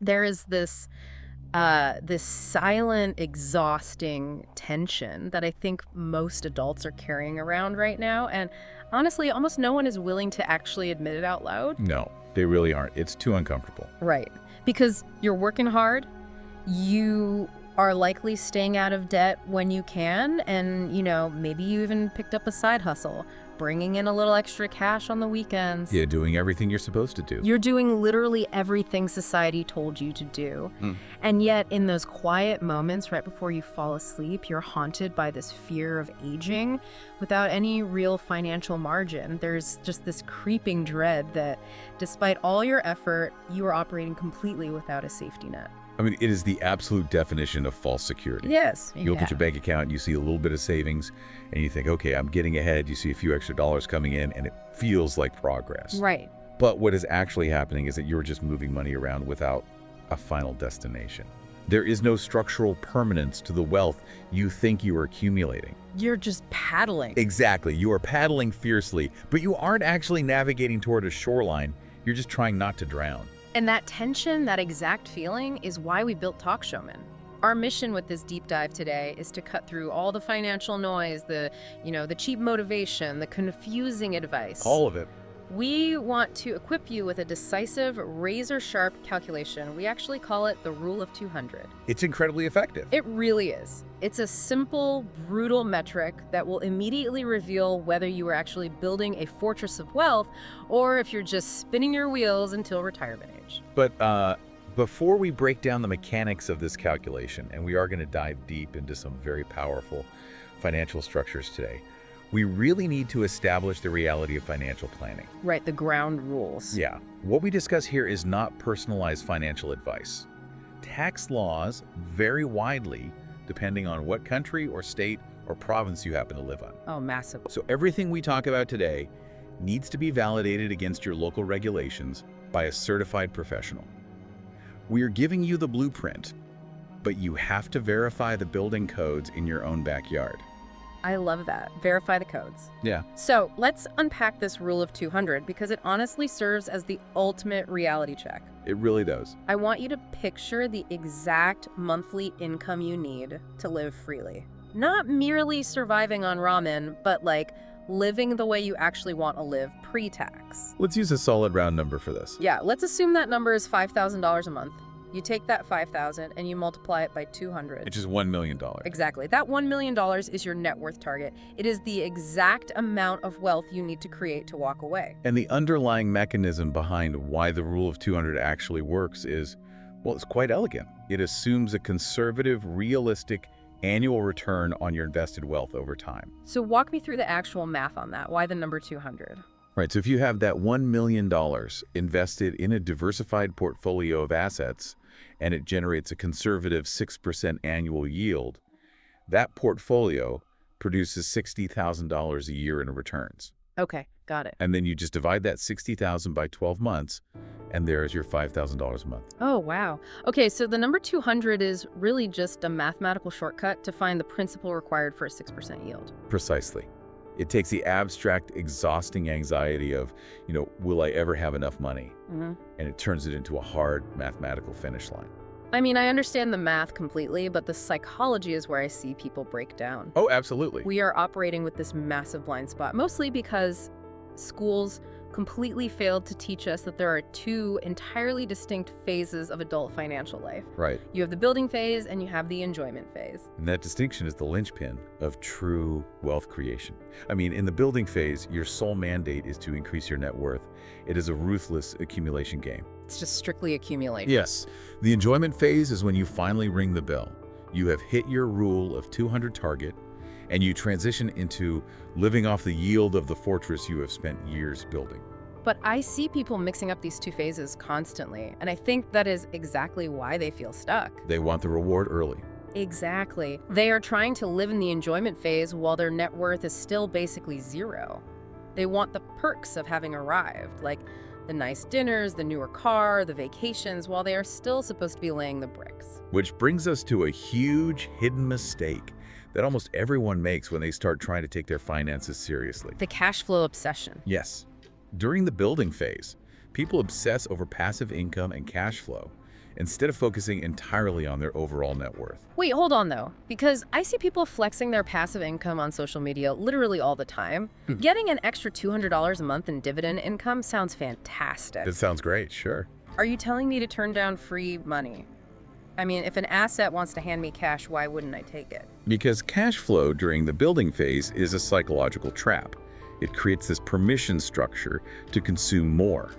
There is this silent, exhausting tension that I think most adults are carrying around right now. And honestly, almost no one is willing to actually admit it out loud. No, they really aren't. It's too uncomfortable. Right. Because you're working hard, you are likely staying out of debt when you can, and, maybe you even picked up a side hustle, bringing in a little extra cash on the weekends. Yeah, doing everything you're supposed to do. You're doing literally everything society told you to do. And yet, in those quiet moments right before you fall asleep, you're haunted by this fear of aging without any real financial margin. There's just this creeping dread that despite all your effort, you are operating completely without a safety net. I mean, it is the absolute definition of false security. Yes. You look at your bank account, and you see a little bit of savings, and you think, okay, I'm getting ahead. You see a few extra dollars coming in, and it feels like progress. Right. But what is actually happening is that you're just moving money around without a final destination. There is no structural permanence to the wealth you think you are accumulating. You're just paddling. Exactly. You are paddling fiercely, but you aren't actually navigating toward a shoreline. You're just trying not to drown. And that tension, that exact feeling, is why we built TalkShowman. Our mission with this deep dive today is to cut through all the financial noise, the cheap motivation, the confusing advice. All of it. We want to equip you with a decisive, razor-sharp calculation. We actually call it the Rule of 200. It's incredibly effective. It really is. It's a simple, brutal metric that will immediately reveal whether you are actually building a fortress of wealth or if you're just spinning your wheels until retirement age. But before we break down the mechanics of this calculation, and we are going to dive deep into some very powerful financial structures today, we really need to establish the reality of financial planning. Right, the ground rules. Yeah. What we discuss here is not personalized financial advice. Tax laws vary widely depending on what country or state or province you happen to live on. Oh, massive. So everything we talk about today needs to be validated against your local regulations by a certified professional. We are giving you the blueprint, but you have to verify the building codes in your own backyard. I love that. Verify the codes. Yeah. So let's unpack this Rule of 200 because it honestly serves as the ultimate reality check. It really does. I want you to picture the exact monthly income you need to live freely. Not merely surviving on ramen, but like living the way you actually want to live pre-tax. Let's use a solid round number for this. Yeah, let's assume that number is $5,000 a month. You take that $5,000 and you multiply it by 200. Which is $1 million. Exactly. That $1 million is your net worth target. It is the exact amount of wealth you need to create to walk away. And the underlying mechanism behind why the Rule of 200 actually works is, well, it's quite elegant. It assumes a conservative, realistic annual return on your invested wealth over time. So walk me through the actual math on that. Why the number 200? Right, so if you have that $1 million invested in a diversified portfolio of assets and it generates a conservative 6% annual yield, that portfolio produces $60,000 a year in returns. Okay, got it. And then you just divide that $60,000 by 12 months, and there's your $5,000 a month. Oh, wow. Okay, so the number 200 is really just a mathematical shortcut to find the principal required for a 6% yield. Precisely. It takes the abstract, exhausting anxiety of, will I ever have enough money? And it turns it into a hard mathematical finish line. I mean, I understand the math completely, but the psychology is where I see people break down. Oh, absolutely. We are operating with this massive blind spot, mostly because schools completely failed to teach us that there are two entirely distinct phases of adult financial life. Right. You have the building phase and you have the enjoyment phase. And that distinction is the linchpin of true wealth creation. I mean, in the building phase, your sole mandate is to increase your net worth. It is a ruthless accumulation game. It's just strictly accumulation. Yes. The enjoyment phase is when you finally ring the bell. You have hit your Rule of 200 target, and you transition into living off the yield of the fortress you have spent years building. But I see people mixing up these two phases constantly, and I think that is exactly why they feel stuck. They want the reward early. Exactly. They are trying to live in the enjoyment phase while their net worth is still basically zero. They want the perks of having arrived, like the nice dinners, the newer car, the vacations, while they are still supposed to be laying the bricks. Which brings us to a huge hidden mistake that almost everyone makes when they start trying to take their finances seriously. The cash flow obsession. Yes. During the building phase, people obsess over passive income and cash flow instead of focusing entirely on their overall net worth. Wait, hold on though, because I see people flexing their passive income on social media literally all the time. Getting an extra $200 a month in dividend income sounds fantastic. That sounds great, sure. Are you telling me to turn down free money? I mean, if an asset wants to hand me cash, why wouldn't I take it? Because cash flow during the building phase is a psychological trap. It creates this permission structure to consume more.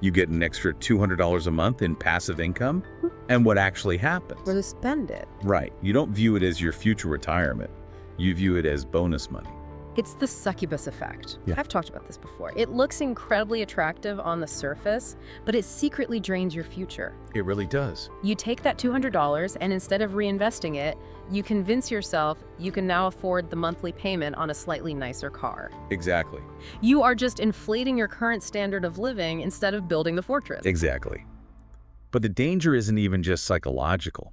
You get an extra $200 a month in passive income, and what actually happens? Or to spend it. Right. You don't view it as your future retirement. You view it as bonus money. It's the succubus effect. Yeah. I've talked about this before. It looks incredibly attractive on the surface, but it secretly drains your future. It really does. You take that $200 and instead of reinvesting it, you convince yourself you can now afford the monthly payment on a slightly nicer car. Exactly. You are just inflating your current standard of living instead of building the fortress. Exactly. But the danger isn't even just psychological.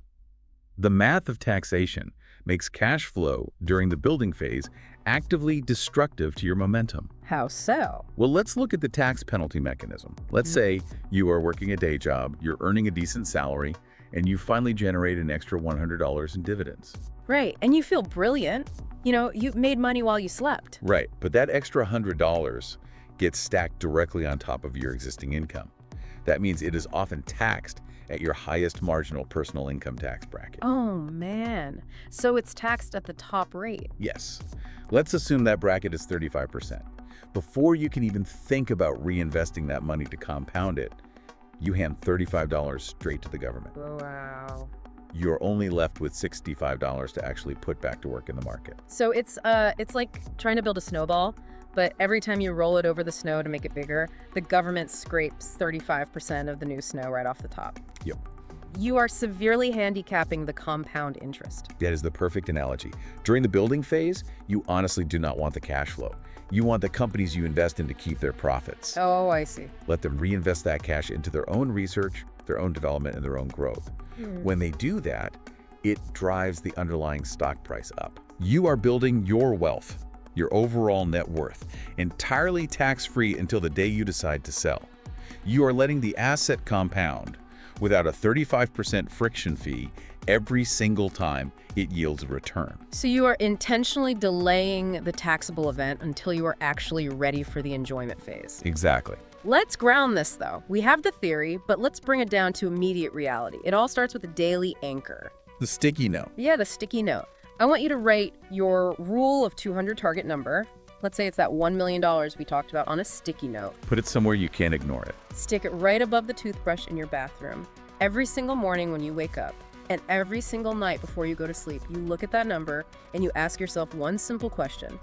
The math of taxation makes cash flow during the building phase actively destructive to your momentum. How so? Well, let's look at the tax penalty mechanism. Let's say you are working a day job, you're earning a decent salary, and you finally generate an extra $100 in dividends. Right, and you feel brilliant. You know, you made money while you slept. Right, but that extra $100 gets stacked directly on top of your existing income. That means it is often taxed at your highest marginal personal income tax bracket. Oh, man. So it's taxed at the top rate. Yes. Let's assume that bracket is 35%. Before you can even think about reinvesting that money to compound it, you hand $35 straight to the government. Wow. You're only left with $65 to actually put back to work in the market. So it's like trying to build a snowball, but every time you roll it over the snow to make it bigger, the government scrapes 35% of the new snow right off the top. Yep. You are severely handicapping the compound interest. That is the perfect analogy. During the building phase, you honestly do not want the cash flow. You want the companies you invest in to keep their profits. Oh, I see. Let them reinvest that cash into their own research, their own development, and their own growth. When they do that, it drives the underlying stock price up. You are building your wealth, your overall net worth, entirely tax-free until the day you decide to sell. You are letting the asset compound without a 35% friction fee every single time it yields a return. So you are intentionally delaying the taxable event until you are actually ready for the enjoyment phase. Exactly. Let's ground this, though. We have the theory, but let's bring it down to immediate reality. It all starts with a daily anchor. The sticky note. Yeah, the sticky note. I want you to write your rule of 200 target number. Let's say it's that $1 million we talked about on a sticky note. Put it somewhere you can't ignore it. Stick it right above the toothbrush in your bathroom. Every single morning when you wake up, and every single night before you go to sleep, you look at that number and you ask yourself one simple question.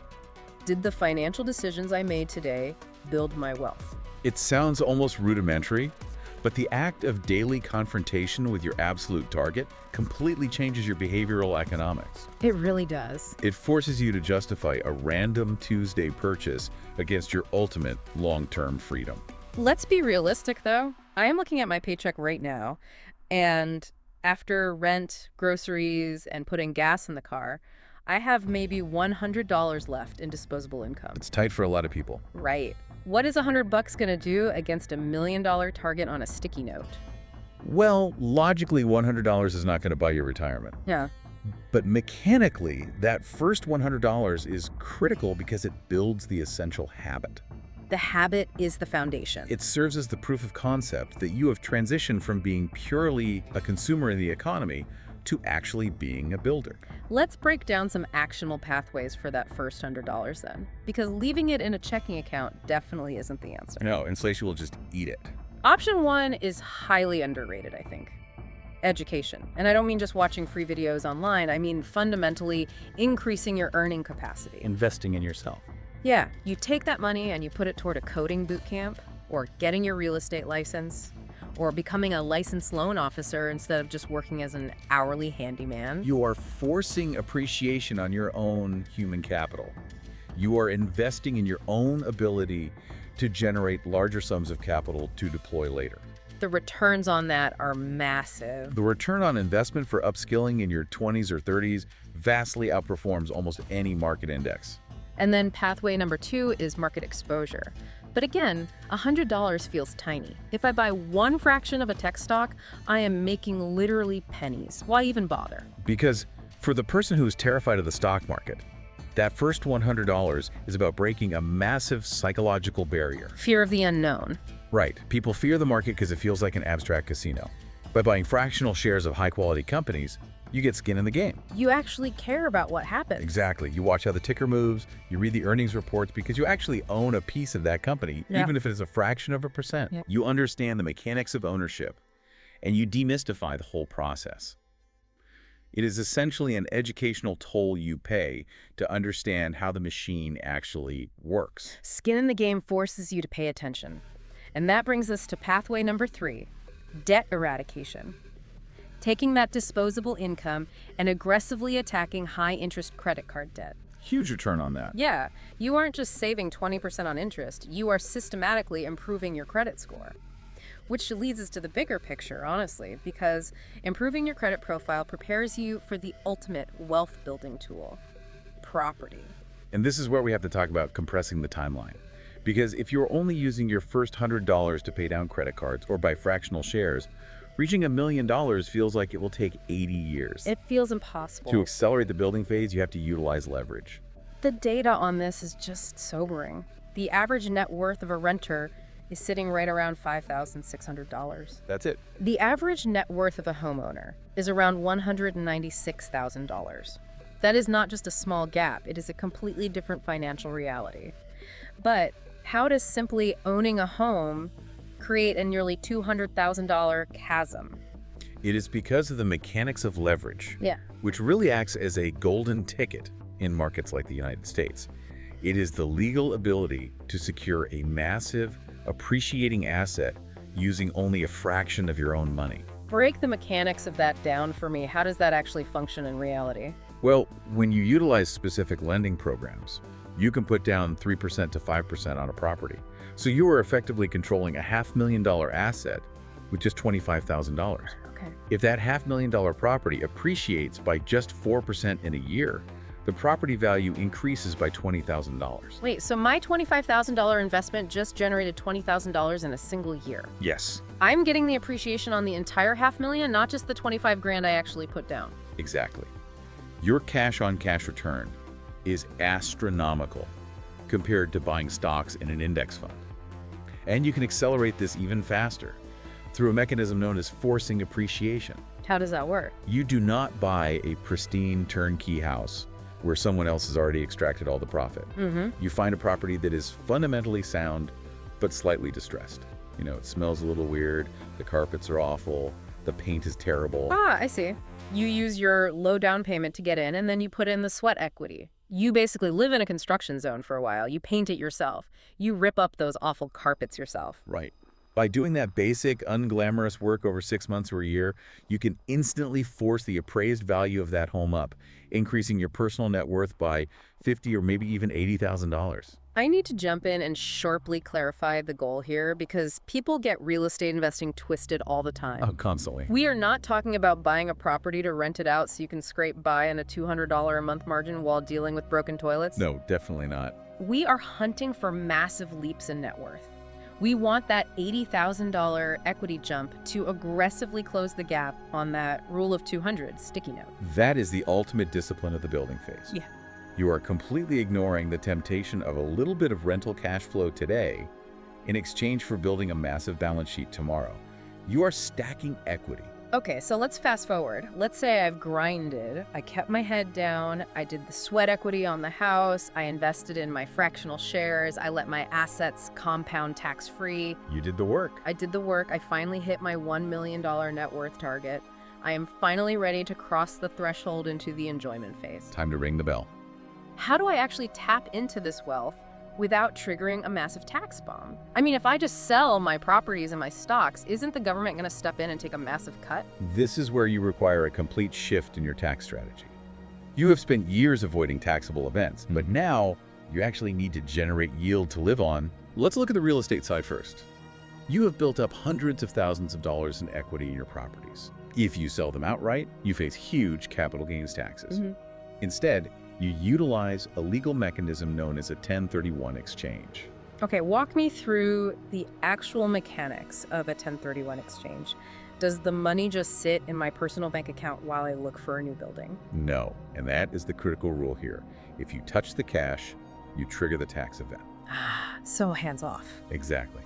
Did the financial decisions I made today build my wealth? It sounds almost rudimentary, but the act of daily confrontation with your absolute target completely changes your behavioral economics. It really does. It forces you to justify a random Tuesday purchase against your ultimate long-term freedom. Let's be realistic, though. I am looking at my paycheck right now, and after rent, groceries, and putting gas in the car, I have maybe $100 left in disposable income. It's tight for a lot of people. Right. What is $100 going to do against $1 million target on a sticky note? Well, logically, $100 is not going to buy your retirement. Yeah. But mechanically, that first $100 is critical because it builds the essential habit. The habit is the foundation. It serves as the proof of concept that you have transitioned from being purely a consumer in the economy to actually being a builder. Let's break down some actionable pathways for that first $100 then, because leaving it in a checking account definitely isn't the answer. No, inflation will just eat it. Option one is highly underrated, I think. Education. And I don't mean just watching free videos online. I mean fundamentally increasing your earning capacity. Investing in yourself. Yeah, you take that money and you put it toward a coding boot camp, or getting your real estate license, or becoming a licensed loan officer instead of just working as an hourly handyman. You are forcing appreciation on your own human capital. You are investing in your own ability to generate larger sums of capital to deploy later. The returns on that are massive. The return on investment for upskilling in your 20s or 30s vastly outperforms almost any market index. And then pathway number two is market exposure. But again, $100 feels tiny. If I buy one fraction of a tech stock, I am making literally pennies. Why even bother? Because for the person who is terrified of the stock market, that first $100 is about breaking a massive psychological barrier. Fear of the unknown. Right. People fear the market because it feels like an abstract casino. By buying fractional shares of high-quality companies, you get skin in the game. You actually care about what happens. Exactly. You watch how the ticker moves, you read the earnings reports because you actually own a piece of that company, even if it is a fraction of a percent. You understand the mechanics of ownership, and you demystify the whole process. It is essentially an educational toll you pay to understand how the machine actually works. Skin in the game forces you to pay attention. And that brings us to pathway number 3, debt eradication. Taking that disposable income and aggressively attacking high-interest credit card debt. Huge return on that. Yeah, you aren't just saving 20% on interest, you are systematically improving your credit score. Which leads us to the bigger picture, honestly, because improving your credit profile prepares you for the ultimate wealth-building tool, property. And this is where we have to talk about compressing the timeline. Because if you're only using your first $100 to pay down credit cards or buy fractional shares, reaching $1 million feels like it will take 80 years. It feels impossible. To accelerate the building phase, you have to utilize leverage. The data on this is just sobering. The average net worth of a renter is sitting right around $5,600. That's it. The average net worth of a homeowner is around $196,000. That is not just a small gap, it is a completely different financial reality. But how does simply owning a home create a nearly $200,000 chasm? It is because of the mechanics of leverage, Yeah. which really acts as a golden ticket in markets like the United States. It is the legal ability to secure a massive, appreciating asset using only a fraction of your own money. Break the mechanics of that down for me. How does that actually function in reality? Well, when you utilize specific lending programs, you can put down 3% to 5% on a property. So you are effectively controlling a $500,000 asset with just $25,000. Okay. If that $500,000 property appreciates by just 4% in a year, the property value increases by $20,000. Wait, so my $25,000 investment just generated $20,000 in a single year? Yes, I'm getting the appreciation on the entire $500,000, not just the 25 grand I actually put down. exactly. Your cash-on-cash return is astronomical compared to buying stocks in an index fund. And you can accelerate this even faster through a mechanism known as forcing appreciation. How does that work? You do not buy a pristine turnkey house where someone else has already extracted all the profit. You find a property that is fundamentally sound but slightly distressed. You know, it smells a little weird, the carpets are awful, the paint is terrible. Ah, I see. You use your low down payment to get in, and then you put in the sweat equity. You basically live in a construction zone for a while. You paint it yourself. You rip up those awful carpets yourself. Right. By doing that basic, unglamorous work over 6 months or a year, you can instantly force the appraised value of that home up, increasing your personal net worth by $50,000 or maybe even $80,000. I need to jump in and sharply clarify the goal here because people get real estate investing twisted all the time. Oh, constantly. We are not talking about buying a property to rent it out so you can scrape by on a $200 a month margin while dealing with broken toilets. No, definitely not. We are hunting for massive leaps in net worth. We want that $80,000 equity jump to aggressively close the gap on that rule of 200 sticky note. That is the ultimate discipline of the building phase. Yeah. You are completely ignoring the temptation of a little bit of rental cash flow today in exchange for building a massive balance sheet tomorrow. You are stacking equity. Okay, so let's fast forward. Let's say I've grinded, I kept my head down, I did the sweat equity on the house, I invested in my fractional shares, I let my assets compound tax-free. You did the work. I did the work, I finally hit my $1 million net worth target. I am finally ready to cross the threshold into the enjoyment phase. Time to ring the bell. How do I actually tap into this wealth without triggering a massive tax bomb? I mean, if I just sell my properties and my stocks, isn't the government going to step in and take a massive cut? This is where you require a complete shift in your tax strategy. You have spent years avoiding taxable events, but now you actually need to generate yield to live on. Let's look at the real estate side first. You have built up hundreds of thousands of dollars in equity in your properties. If you sell them outright, you face huge capital gains taxes. Instead, you utilize a legal mechanism known as a 1031 exchange. Okay, walk me through the actual mechanics of a 1031 exchange. Does the money just sit in my personal bank account while I look for a new building? No, and that is the critical rule here. If you touch the cash, you trigger the tax event. Ah, so hands off. Exactly.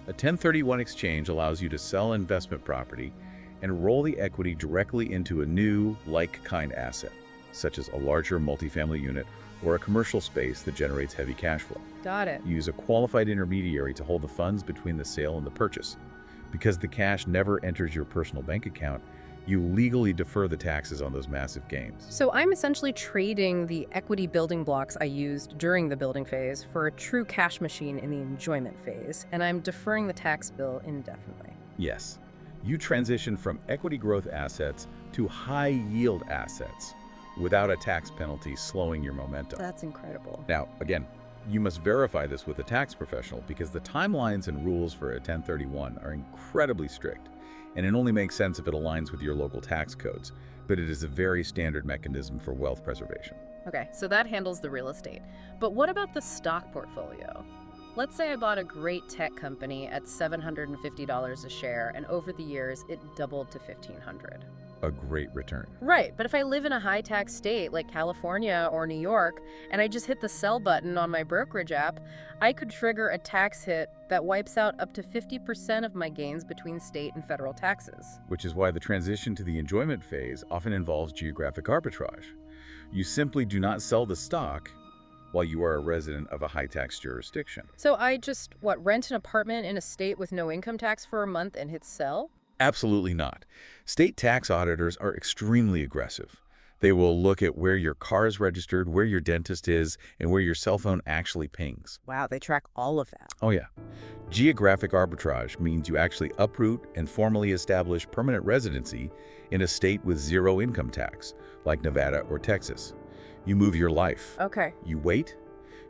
A 1031 exchange allows you to sell investment property and roll the equity directly into a new, like-kind asset, such as a larger multifamily unit or a commercial space that generates heavy cash flow. Got it. You use a qualified intermediary to hold the funds between the sale and the purchase. Because the cash never enters your personal bank account, you legally defer the taxes on those massive gains. So I'm essentially trading the equity building blocks I used during the building phase for a true cash machine in the enjoyment phase, and I'm deferring the tax bill indefinitely. Yes, you transition from equity growth assets to high-yield assets without a tax penalty slowing your momentum. That's incredible. Now, again, you must verify this with a tax professional because the timelines and rules for a 1031 are incredibly strict, and it only makes sense if it aligns with your local tax codes, but it is a very standard mechanism for wealth preservation. Okay, so that handles the real estate. But what about the stock portfolio? Let's say I bought a great tech company at $750 a share, and over the years, it doubled to $1,500. A great return. Right, but if I live in a high-tax state like California or New York, and I just hit the sell button on my brokerage app, I could trigger a tax hit that wipes out up to 50% of my gains between state and federal taxes. Which is why the transition to the enjoyment phase often involves geographic arbitrage. You simply do not sell the stock while you are a resident of a high-tax jurisdiction. So I just, rent an apartment in a state with no income tax for a month and hit sell? Absolutely not. State tax auditors are extremely aggressive. They will look at where your car is registered, where your dentist is, and where your cell phone actually pings. Wow, they track all of that. Oh yeah. Geographic arbitrage means you actually uproot and formally establish permanent residency in a state with zero income tax, like Nevada or Texas. You move your life. Okay. You wait,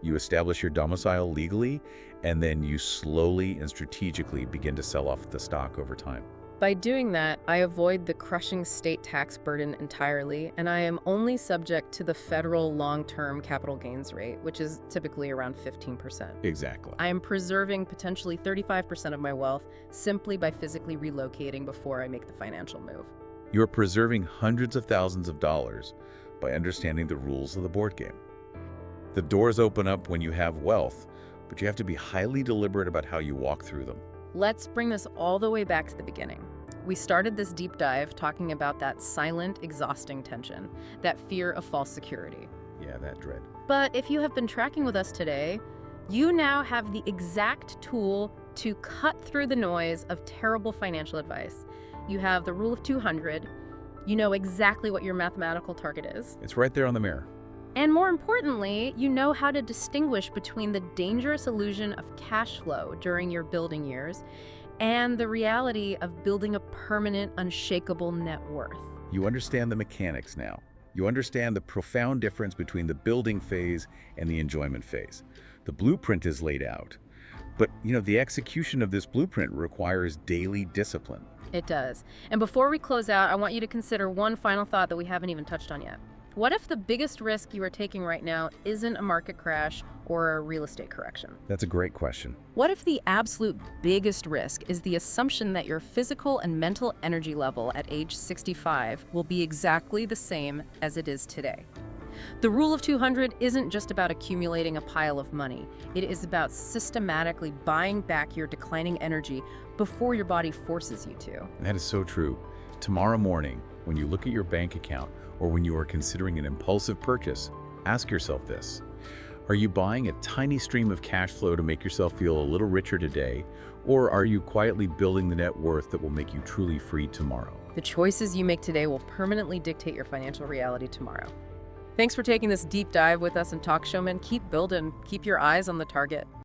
you establish your domicile legally, and then you slowly and strategically begin to sell off the stock over time. By doing that, I avoid the crushing state tax burden entirely, and I am only subject to the federal long-term capital gains rate, which is typically around 15%. Exactly. I am preserving potentially 35% of my wealth simply by physically relocating before I make the financial move. You're preserving hundreds of thousands of dollars by understanding the rules of the board game. The doors open up when you have wealth, but you have to be highly deliberate about how you walk through them. Let's bring this all the way back to the beginning. We started this deep dive talking about that silent, exhausting tension, that fear of false security. Yeah, that dread. But if you have been tracking with us today, you now have the exact tool to cut through the noise of terrible financial advice. You have the rule of 200. You know exactly what your mathematical target is. It's right there on the mirror. And more importantly, you know how to distinguish between the dangerous illusion of cash flow during your building years and the reality of building a permanent, unshakable net worth. You understand the mechanics now. You understand the profound difference between the building phase and the enjoyment phase. The blueprint is laid out, but the execution of this blueprint requires daily discipline. It does. And before we close out, I want you to consider one final thought that we haven't even touched on yet. What if the biggest risk you are taking right now isn't a market crash or a real estate correction? That's a great question. What if the absolute biggest risk is the assumption that your physical and mental energy level at age 65 will be exactly the same as it is today? The rule of 200 isn't just about accumulating a pile of money. It is about systematically buying back your declining energy before your body forces you to. That is so true. Tomorrow morning, when you look at your bank account or when you are considering an impulsive purchase, ask yourself this. Are you buying a tiny stream of cash flow to make yourself feel a little richer today, or are you quietly building the net worth that will make you truly free tomorrow? The choices you make today will permanently dictate your financial reality tomorrow. Thanks for taking this deep dive with us in TalkShowman. Keep building, keep your eyes on the target.